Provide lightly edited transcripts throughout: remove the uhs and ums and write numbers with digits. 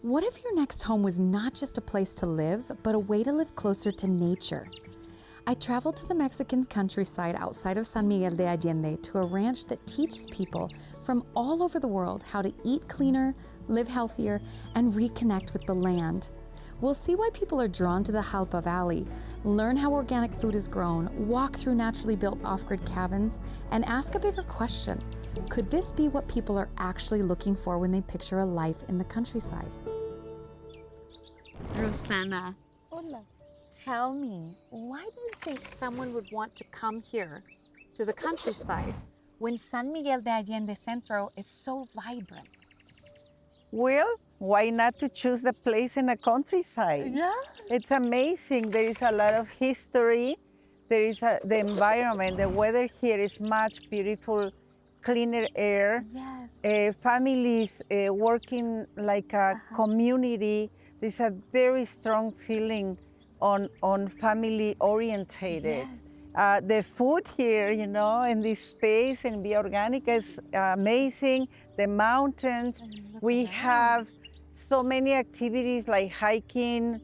What if your next home was not just a place to live, but a way to live closer to nature? I traveled to the Mexican countryside outside of San Miguel de Allende to a ranch that teaches people from all over the world how to eat cleaner, live healthier, and reconnect with the land. We'll see why people are drawn to the Jalpa Valley, learn how organic food is grown, walk through naturally built off-grid cabins, and ask a bigger question. Could this be what people are actually looking for when they picture a life in the countryside? Rosanna, Hola. tell me, why do you think someone would want to come here to the countryside when San Miguel de Allende Centro is so vibrant? Well, why not to choose the place in the countryside? Yes. It's amazing. There is a lot of history. There is the environment. The weather here is much beautiful, cleaner air. Yes. Families working like a community. There's a very strong feeling on family orientated. Yes. The food here, in this space in Vía Orgánica is amazing. The mountains, we have so many activities like hiking,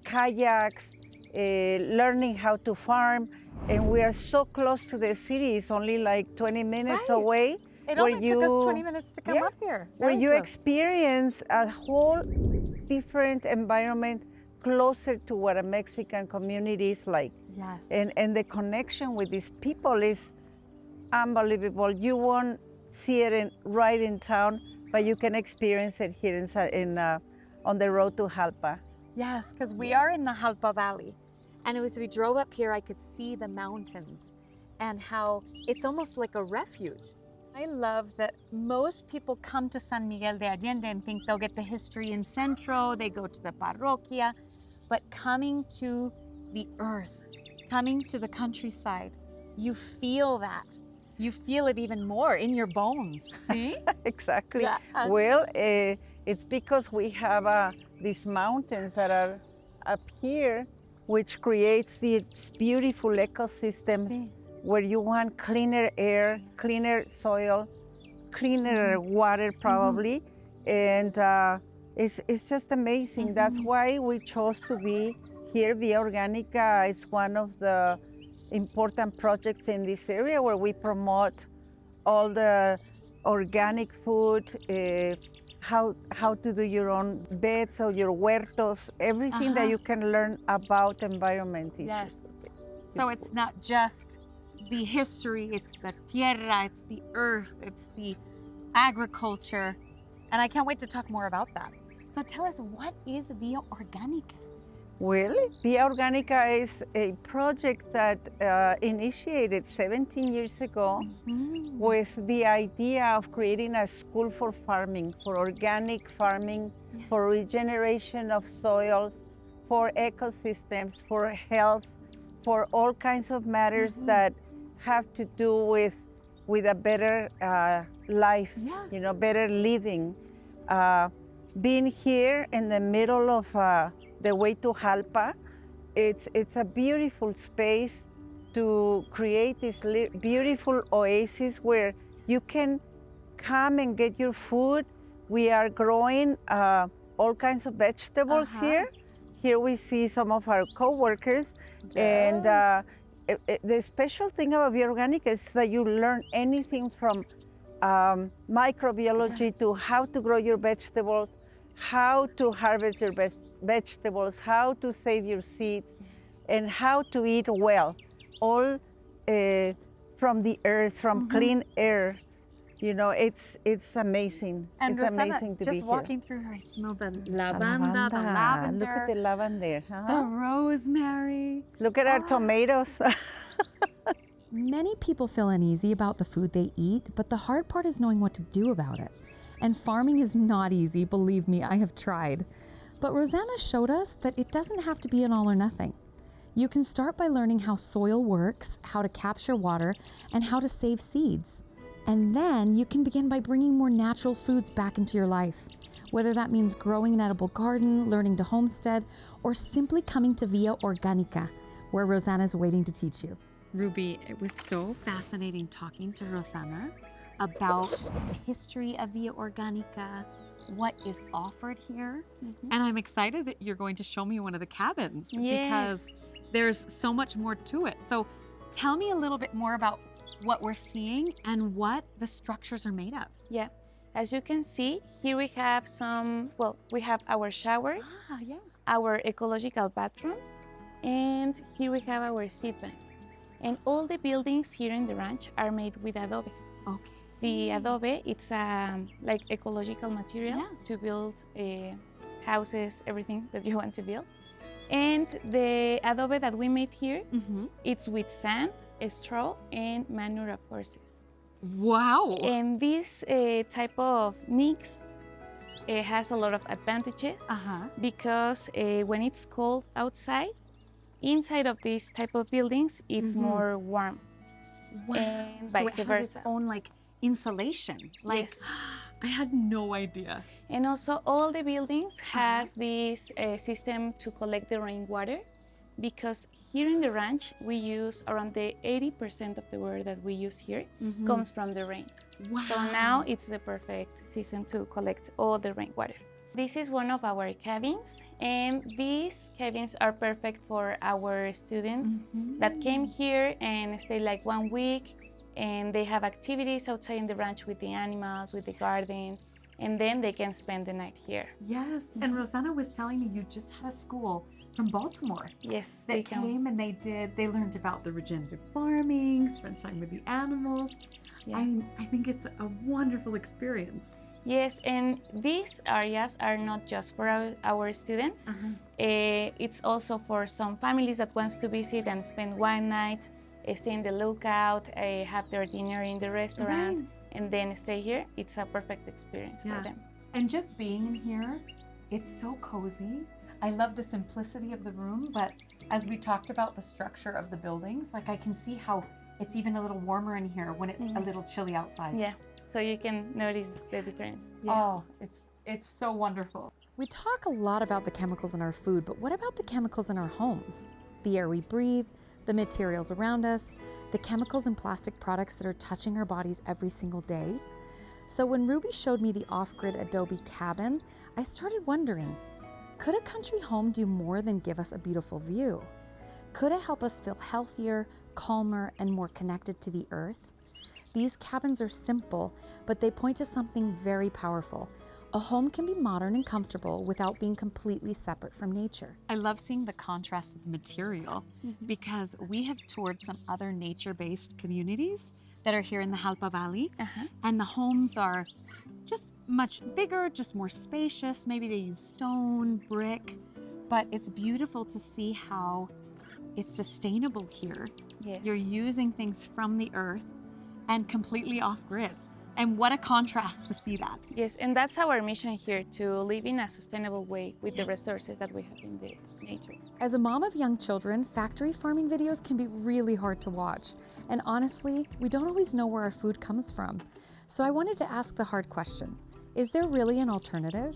kayaks, learning how to farm, and we are so close to the city. It's only like 20 minutes away. It only took us 20 minutes to come up here. Where Very you close. experience a whole different environment closer to what a Mexican community is like. Yes. And the connection with these people is unbelievable. You won't see it right in town, but you can experience it here on the road to Jalpa. Yes, because we are in the Jalpa Valley. And as we drove up here, I could see the mountains and how it's almost like a refuge. I love that most people come to San Miguel de Allende and think they'll get the history in Centro, they go to the parroquia, but coming to the earth, coming to the countryside, you feel that. You feel it even more in your bones, see? Exactly. Yeah. Well, it's because we have these mountains that are up here, which creates these beautiful ecosystems. Sí. Where you want cleaner air, cleaner soil, cleaner water probably, and it's just amazing. That's why we chose to be here. Vía Orgánica is one of the important projects in this area where we promote all the organic food, how to do your own beds or your huertos, everything that you can learn about environment. Yes. So it's not just the history, it's the tierra, it's the earth, it's the agriculture. And I can't wait to talk more about that. So tell us, what is Vía Orgánica? Well, Vía Orgánica is a project that initiated 17 years ago with the idea of creating a school for farming, for organic farming, for regeneration of soils, for ecosystems, for health, for all kinds of matters that have to do with a better life, better living. Being here in the middle of the way to Jalpa, it's a beautiful space to create this beautiful oasis where you can come and get your food. We are growing all kinds of vegetables here. Here we see some of our co-workers. And the special thing about Vía Orgánica is that you learn anything from microbiology to how to grow your vegetables, how to harvest your vegetables, how to save your seeds, and how to eat well, all from the earth, from clean air. It's amazing. And it's Rosanna, amazing to just be walking through here, I smell the lavanda, the lavender. Look at the lavender. The rosemary. Look at our tomatoes. Many people feel uneasy about the food they eat, but the hard part is knowing what to do about it. And farming is not easy, believe me, I have tried. But Rosanna showed us that it doesn't have to be an all or nothing. You can start by learning how soil works, how to capture water, and how to save seeds. And then you can begin by bringing more natural foods back into your life. Whether that means growing an edible garden, learning to homestead, or simply coming to Vía Orgánica, where Rosanna's waiting to teach you. Ruby, it was so fascinating talking to Rosanna about the history of Vía Orgánica, what is offered here. And I'm excited that you're going to show me one of the cabins Yes. because there's so much more to it. So tell me a little bit more about what we're seeing and what the structures are made of. Yeah. As you can see, here we have we have our showers, Yeah. our ecological bathrooms, and here we have our seed bank. And all the buildings here in the ranch are made with Adobe. Okay. The Adobe, it's like ecological material to build houses, everything that you want to build. And the Adobe that we made here, it's with sand, straw, and manure of horses. Wow. And this type of mix has a lot of advantages because when it's cold outside, inside of these type of buildings, it's more warm. Wow. And So vice it has versa. its own like insulation. Like, Yes. I had no idea. And also all the buildings has this system to collect the rainwater because here in the ranch, we use around the 80% of the water that we use here comes from the rain. Wow. So now it's the perfect season to collect all the rainwater. This is one of our cabins, and these cabins are perfect for our students that came here and stay like 1 week, and they have activities outside in the ranch with the animals, with the garden, and then they can spend the night here. Yes. And Rosanna was telling me you just had a school from Baltimore Yes, that they can. came and they learned about the regenerative farming, spent time with the animals. Yeah. I think it's a wonderful experience. Yes, and these areas are not just for our students. It's also for some families that wants to visit and spend one night, stay in the lookout, have their dinner in the restaurant, and then stay here. It's a perfect experience for them. And just being in here, it's so cozy. I love the simplicity of the room, but as we talked about the structure of the buildings, like I can see how it's even a little warmer in here when it's a little chilly outside. Yeah, so you can notice the difference. Oh, it's so wonderful. We talk a lot about the chemicals in our food, but what about the chemicals in our homes? The air we breathe, the materials around us, the chemicals and plastic products that are touching our bodies every single day. So when Ruby showed me the off-grid Adobe cabin, I started wondering, could a country home do more than give us a beautiful view? Could it help us feel healthier, calmer, and more connected to the earth? These cabins are simple, but they point to something very powerful. A home can be modern and comfortable without being completely separate from nature. I love seeing the contrast of the material because we have toured some other nature-based communities that are here in the Jalpa Valley, and the homes are just much bigger, just more spacious. Maybe they use stone, brick, but it's beautiful to see how it's sustainable here. Yes. You're using things from the earth and completely off-grid. And what a contrast to see that. Yes, and that's our mission here, to live in a sustainable way with the resources that we have in the nature. As a mom of young children, factory farming videos can be really hard to watch. And honestly, we don't always know where our food comes from. So I wanted to ask the hard question, is there really an alternative?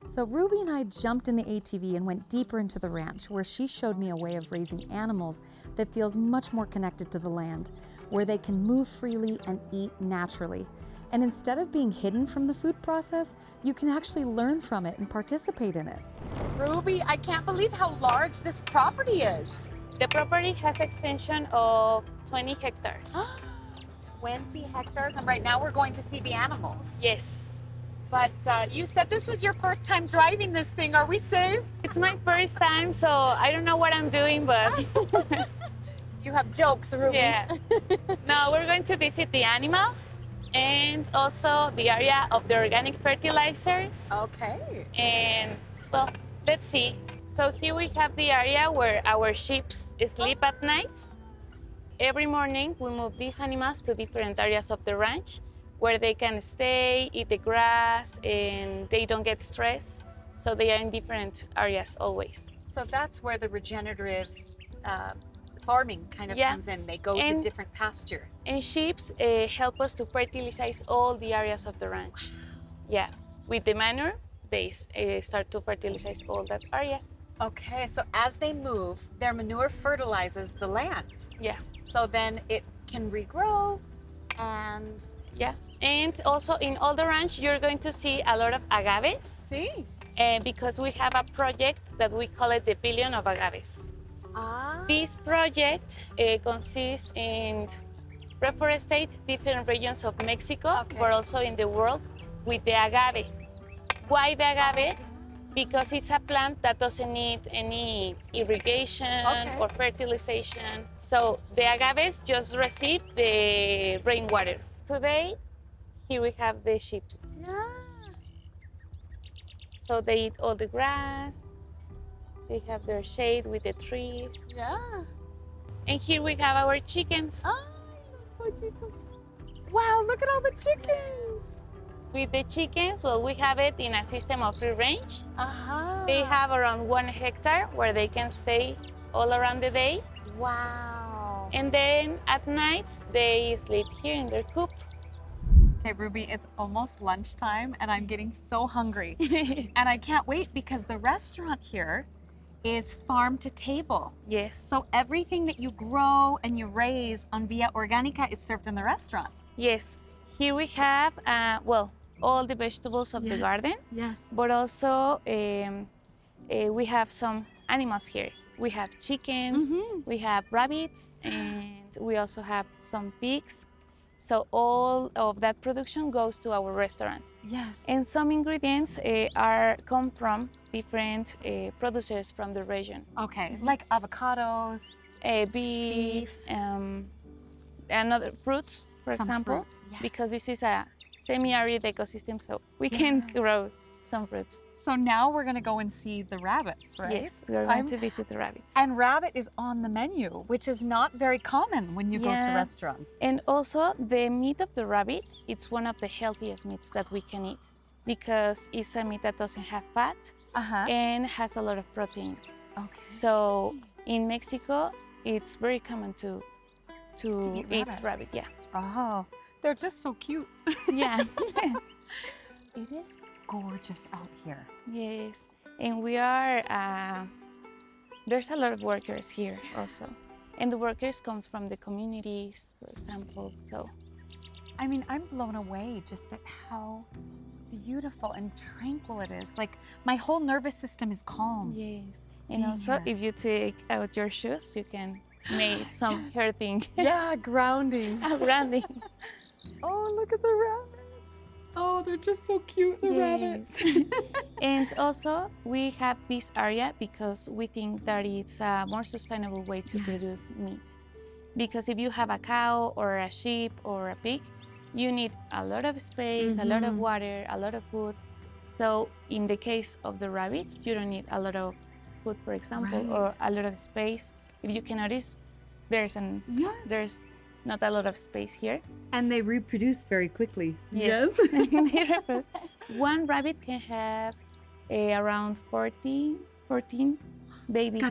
So Ruby and I jumped in the ATV and went deeper into the ranch, where she showed me a way of raising animals that feels much more connected to the land, where they can move freely and eat naturally. And instead of being hidden from the food process, you can actually learn from it and participate in it. Ruby, I can't believe how large this property is. The property has extension of 20 hectares. 20 hectares, and right now we're going to see the animals. Yes. But you said this was your first time driving this thing. Are we safe? It's my first time, so I don't know what I'm doing, but You have jokes, Ruby. yeah. Now we're going to visit the animals and also the area of the organic fertilizers. Okay. And well, let's see. So here we have the area where our sheep sleep at night. Every morning we move these animals to different areas of the ranch where they can stay, eat the grass, and they don't get stressed. So they are in different areas always. So that's where the regenerative farming kind of comes in. They go to different pasture. And sheep help us to fertilize all the areas of the ranch. Yeah, with the manure, they start to fertilize all that area. Okay, so as they move, their manure fertilizes the land. Yeah. So then it can regrow and Yeah. And also in all the ranch, you're going to see a lot of agaves. See? Because we have a project that we call it the Billion of Agaves. This project consists in reforestate different regions of Mexico, but also in the world with the agave. Why the agave? Because it's a plant that doesn't need any irrigation or fertilization. So the agaves just receive the rainwater. Today, here we have the sheep. Yeah. So they eat all the grass. They have their shade with the trees. Yeah. And here we have our chickens. Ay, los pollitos. Wow, look at all the chickens. With the chickens, well, we have it in a system of free range. Uh-huh. They have around 1 hectare where they can stay all around the day. Wow. And then at night, they sleep here in their coop. Okay, Ruby, it's almost lunchtime and I'm getting so hungry. And I can't wait because the restaurant here is farm to table. Yes. So everything that you grow and you raise on Vía Orgánica is served in the restaurant. Yes. Here we have, well, all the vegetables of the garden, Yes. but also we have some animals here. We have chickens, we have rabbits, and we also have some pigs. So all of that production goes to our restaurant. Yes. And some ingredients come from different producers from the region. Okay, like avocados. Beef, and other fruits, for Some example, fruit, yes. because this is a semi-arid ecosystem, so we can grow some fruits. So now we're gonna go and see the rabbits, right? Yes, we are going to visit the rabbits. And rabbit is on the menu, which is not very common when you go to Yeah. restaurants. And also, the meat of the rabbit, it's one of the healthiest meats that we can eat because it's a meat that doesn't have fat and has a lot of protein. Okay. So in Mexico, it's very common to eat rabbit. Yeah. Oh, they're just so cute. Yeah. It is gorgeous out here. Yes. And we are, there's a lot of workers here also. And the workers comes from the communities, for example, so. I mean, I'm blown away just at how beautiful and tranquil it is. Like, my whole nervous system is calm. Yes. And Being also, here. if you take out your shoes, you can make some hurting. Yeah, grounding. Grounding. Oh, look at the rabbits. Oh, they're just so cute, the rabbits. And also, we have this area because we think that it's a more sustainable way to produce meat. Because if you have a cow or a sheep or a pig, you need a lot of space, a lot of water, a lot of food. So in the case of the rabbits, you don't need a lot of food, for example, or a lot of space. If you can notice, there's not a lot of space here. And they reproduce very quickly. Yes. One rabbit can have around 14 babies.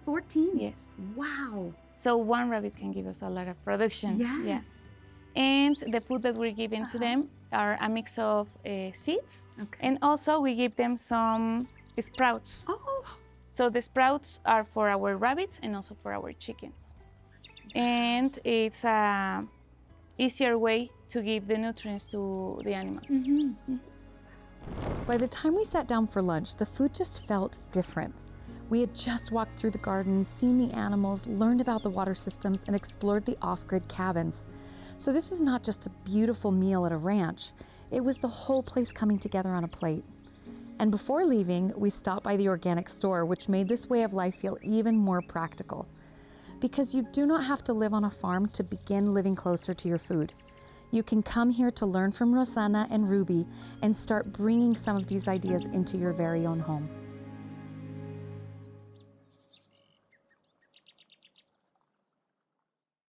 14? Yes. Wow. So one rabbit can give us a lot of production. Yes. And the food that we're giving to them are a mix of seeds. And also we give them some sprouts. Oh. So the sprouts are for our rabbits and also for our chickens. And it's a easier way to give the nutrients to the animals. By the time we sat down for lunch, the food just felt different. We had just walked through the gardens, seen the animals, learned about the water systems, and explored the off-grid cabins. So this was not just a beautiful meal at a ranch, it was the whole place coming together on a plate. And before leaving, we stopped by the organic store, which made this way of life feel even more practical. Because you do not have to live on a farm to begin living closer to your food. You can come here to learn from Rosanna and Ruby and start bringing some of these ideas into your very own home.